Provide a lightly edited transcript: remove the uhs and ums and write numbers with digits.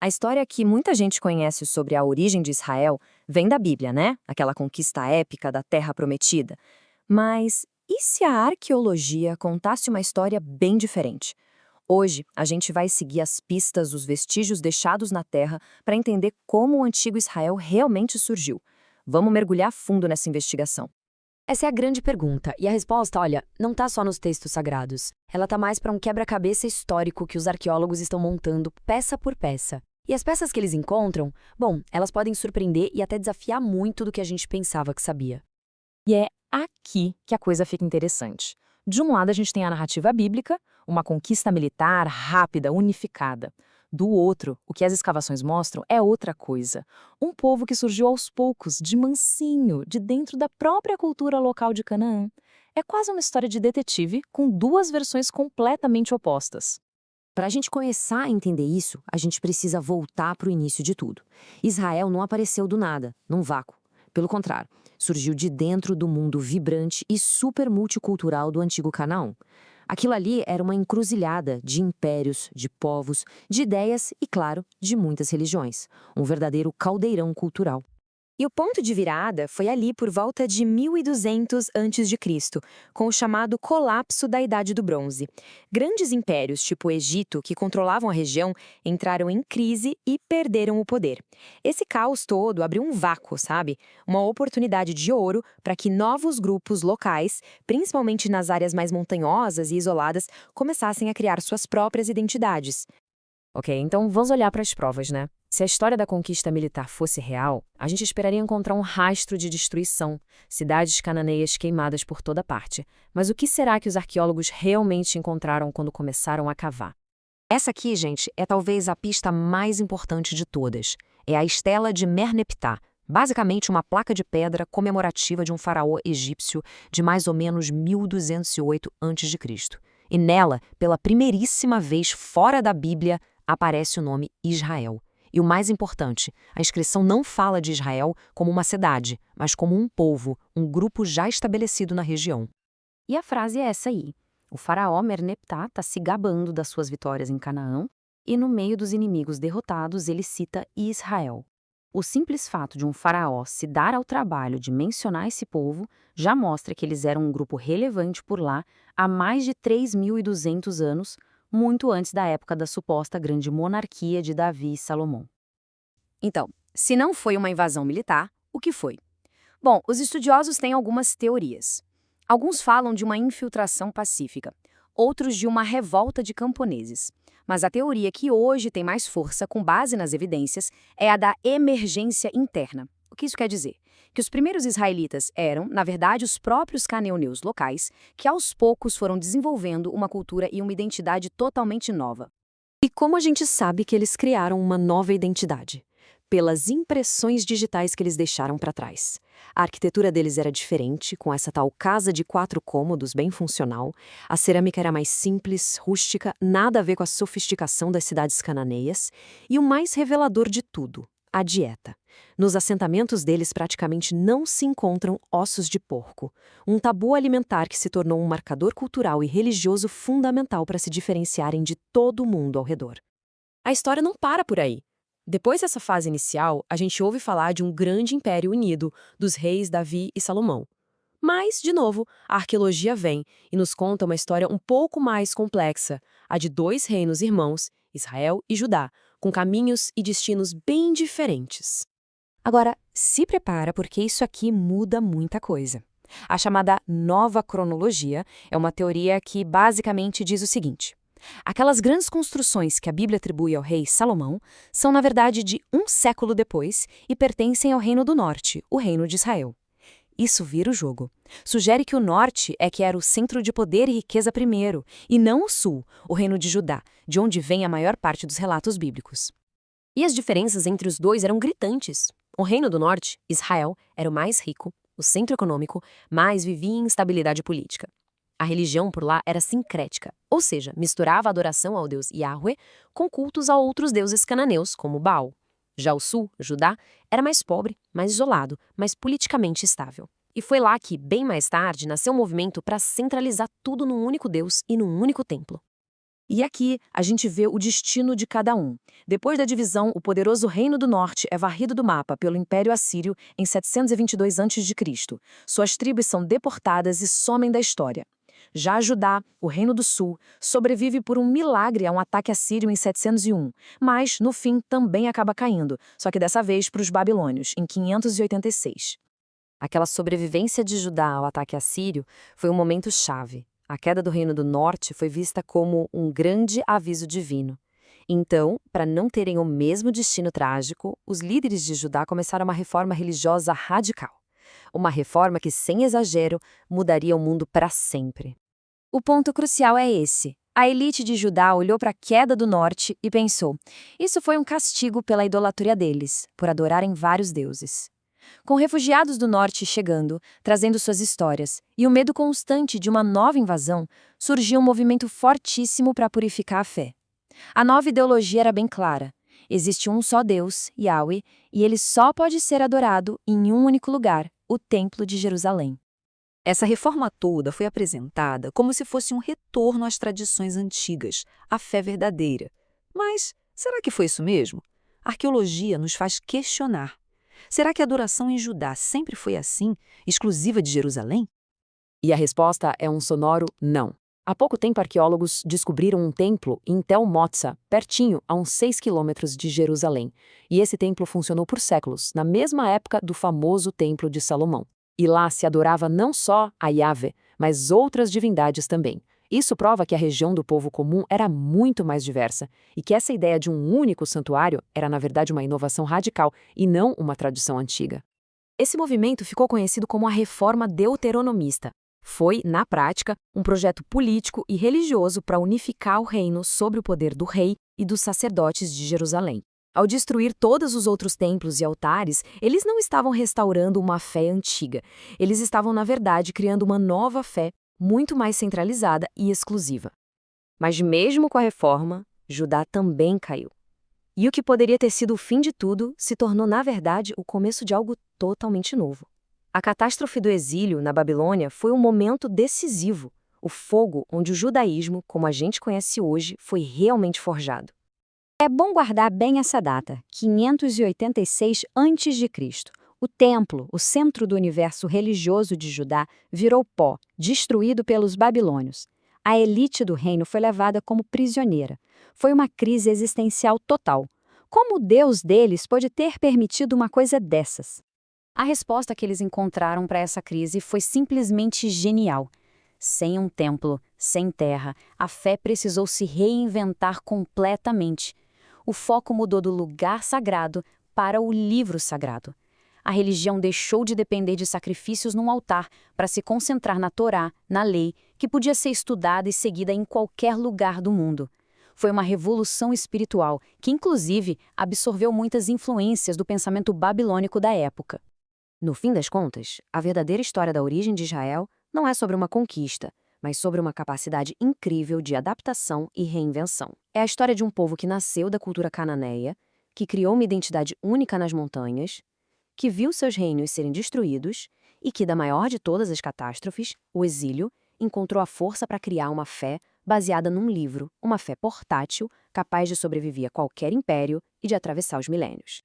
A história que muita gente conhece sobre a origem de Israel vem da Bíblia, né? Aquela conquista épica da Terra Prometida. Mas e se a arqueologia contasse uma história bem diferente? Hoje, a gente vai seguir as pistas dos vestígios deixados na Terra para entender como o antigo Israel realmente surgiu. Vamos mergulhar fundo nessa investigação. Essa é a grande pergunta, e a resposta, olha, não está só nos textos sagrados. Ela está mais para um quebra-cabeça histórico que os arqueólogos estão montando peça por peça. E as peças que eles encontram, bom, elas podem surpreender e até desafiar muito do que a gente pensava que sabia. E é aqui que a coisa fica interessante. De um lado, a gente tem a narrativa bíblica, uma conquista militar rápida, unificada. Do outro, o que as escavações mostram é outra coisa. Um povo que surgiu aos poucos, de mansinho, de dentro da própria cultura local de Canaã. É quase uma história de detetive com duas versões completamente opostas. Para a gente começar a entender isso, a gente precisa voltar para o início de tudo. Israel não apareceu do nada, num vácuo. Pelo contrário, surgiu de dentro do mundo vibrante e super multicultural do antigo Canaã. Aquilo ali era uma encruzilhada de impérios, de povos, de ideias e, claro, de muitas religiões. Um verdadeiro caldeirão cultural. E o ponto de virada foi ali por volta de 1200 a.C., com o chamado colapso da Idade do Bronze. Grandes impérios, tipo o Egito, que controlavam a região, entraram em crise e perderam o poder. Esse caos todo abriu um vácuo, sabe? Uma oportunidade de ouro para que novos grupos locais, principalmente nas áreas mais montanhosas e isoladas, começassem a criar suas próprias identidades. Ok, então vamos olhar para as provas, né? Se a história da conquista militar fosse real, a gente esperaria encontrar um rastro de destruição, cidades cananeias queimadas por toda parte. Mas o que será que os arqueólogos realmente encontraram quando começaram a cavar? Essa aqui, gente, é talvez a pista mais importante de todas. É a estela de Merneptah, basicamente uma placa de pedra comemorativa de um faraó egípcio de mais ou menos 1208 a.C. E nela, pela primeiríssima vez fora da Bíblia, aparece o nome Israel. E o mais importante, a inscrição não fala de Israel como uma cidade, mas como um povo, um grupo já estabelecido na região. E a frase é essa aí. O faraó Merneptah está se gabando das suas vitórias em Canaã e no meio dos inimigos derrotados ele cita Israel. O simples fato de um faraó se dar ao trabalho de mencionar esse povo já mostra que eles eram um grupo relevante por lá há mais de 3.200 anos, muito antes da época da suposta grande monarquia de Davi e Salomão. Então, se não foi uma invasão militar, o que foi? Bom, os estudiosos têm algumas teorias. Alguns falam de uma infiltração pacífica, outros de uma revolta de camponeses. Mas a teoria que hoje tem mais força, com base nas evidências, é a da emergência interna. O que isso quer dizer? Que os primeiros israelitas eram, na verdade, os próprios cananeus locais, que aos poucos foram desenvolvendo uma cultura e uma identidade totalmente nova. E como a gente sabe que eles criaram uma nova identidade? Pelas impressões digitais que eles deixaram para trás. A arquitetura deles era diferente, com essa tal casa de 4 cômodos bem funcional. A cerâmica era mais simples, rústica, nada a ver com a sofisticação das cidades cananeias. E o mais revelador de tudo, a dieta. Nos assentamentos deles praticamente não se encontram ossos de porco. Um tabu alimentar que se tornou um marcador cultural e religioso fundamental para se diferenciarem de todo o mundo ao redor. A história não para por aí. Depois dessa fase inicial, a gente ouve falar de um grande império unido, dos reis Davi e Salomão. Mas, de novo, a arqueologia vem e nos conta uma história um pouco mais complexa, a de dois reinos irmãos, Israel e Judá, com caminhos e destinos bem diferentes. Agora, se prepara porque isso aqui muda muita coisa. A chamada nova cronologia é uma teoria que basicamente diz o seguinte: aquelas grandes construções que a Bíblia atribui ao rei Salomão são, na verdade, de um século depois e pertencem ao Reino do Norte, o Reino de Israel. Isso vira o jogo. Sugere que o Norte é que era o centro de poder e riqueza primeiro, e não o Sul, o Reino de Judá, de onde vem a maior parte dos relatos bíblicos. E as diferenças entre os dois eram gritantes. O Reino do Norte, Israel, era o mais rico, o centro econômico, mas vivia em instabilidade política. A religião por lá era sincrética, ou seja, misturava a adoração ao deus Yahweh com cultos a outros deuses cananeus, como Baal. Já o sul, Judá, era mais pobre, mais isolado, mas politicamente estável. E foi lá que, bem mais tarde, nasceu um movimento para centralizar tudo num único deus e num único templo. E aqui a gente vê o destino de cada um. Depois da divisão, o poderoso Reino do Norte é varrido do mapa pelo Império Assírio em 722 a.C. Suas tribos são deportadas e somem da história. Já Judá, o Reino do Sul, sobrevive por um milagre a um ataque assírio em 701, mas, no fim, também acaba caindo, só que dessa vez para os babilônios, em 586. Aquela sobrevivência de Judá ao ataque assírio foi um momento chave. A queda do Reino do Norte foi vista como um grande aviso divino. Então, para não terem o mesmo destino trágico, os líderes de Judá começaram uma reforma religiosa radical. Uma reforma que, sem exagero, mudaria o mundo para sempre. O ponto crucial é esse. A elite de Judá olhou para a queda do norte e pensou: isso foi um castigo pela idolatria deles, por adorarem vários deuses. Com refugiados do norte chegando, trazendo suas histórias, e o medo constante de uma nova invasão, surgiu um movimento fortíssimo para purificar a fé. A nova ideologia era bem clara. Existe um só Deus, Yahweh, e ele só pode ser adorado em um único lugar, o Templo de Jerusalém. Essa reforma toda foi apresentada como se fosse um retorno às tradições antigas, à fé verdadeira. Mas será que foi isso mesmo? A arqueologia nos faz questionar. Será que a adoração em Judá sempre foi assim, exclusiva de Jerusalém? E a resposta é um sonoro não. Há pouco tempo, arqueólogos descobriram um templo em Tel Motza, pertinho, a uns 6 quilômetros de Jerusalém. E esse templo funcionou por séculos, na mesma época do famoso Templo de Salomão. E lá se adorava não só a Yahvé, mas outras divindades também. Isso prova que a região do povo comum era muito mais diversa e que essa ideia de um único santuário era, na verdade, uma inovação radical e não uma tradição antiga. Esse movimento ficou conhecido como a Reforma Deuteronomista. Foi, na prática, um projeto político e religioso para unificar o reino sob o poder do rei e dos sacerdotes de Jerusalém. Ao destruir todos os outros templos e altares, eles não estavam restaurando uma fé antiga. Eles estavam, na verdade, criando uma nova fé muito mais centralizada e exclusiva. Mas mesmo com a reforma, Judá também caiu. E o que poderia ter sido o fim de tudo se tornou, na verdade, o começo de algo totalmente novo. A catástrofe do exílio na Babilônia foi um momento decisivo, o fogo onde o judaísmo, como a gente conhece hoje, foi realmente forjado. É bom guardar bem essa data, 586 a.C. O templo, o centro do universo religioso de Judá, virou pó, destruído pelos babilônios. A elite do reino foi levada como prisioneira. Foi uma crise existencial total. Como o Deus deles pôde ter permitido uma coisa dessas? A resposta que eles encontraram para essa crise foi simplesmente genial. Sem um templo, sem terra, a fé precisou se reinventar completamente. O foco mudou do lugar sagrado para o livro sagrado. A religião deixou de depender de sacrifícios num altar para se concentrar na Torá, na lei, que podia ser estudada e seguida em qualquer lugar do mundo. Foi uma revolução espiritual que, inclusive, absorveu muitas influências do pensamento babilônico da época. No fim das contas, a verdadeira história da origem de Israel não é sobre uma conquista, mas sobre uma capacidade incrível de adaptação e reinvenção. É a história de um povo que nasceu da cultura cananeia, que criou uma identidade única nas montanhas, que viu seus reinos serem destruídos e que, da maior de todas as catástrofes, o exílio, encontrou a força para criar uma fé baseada num livro, uma fé portátil, capaz de sobreviver a qualquer império e de atravessar os milênios.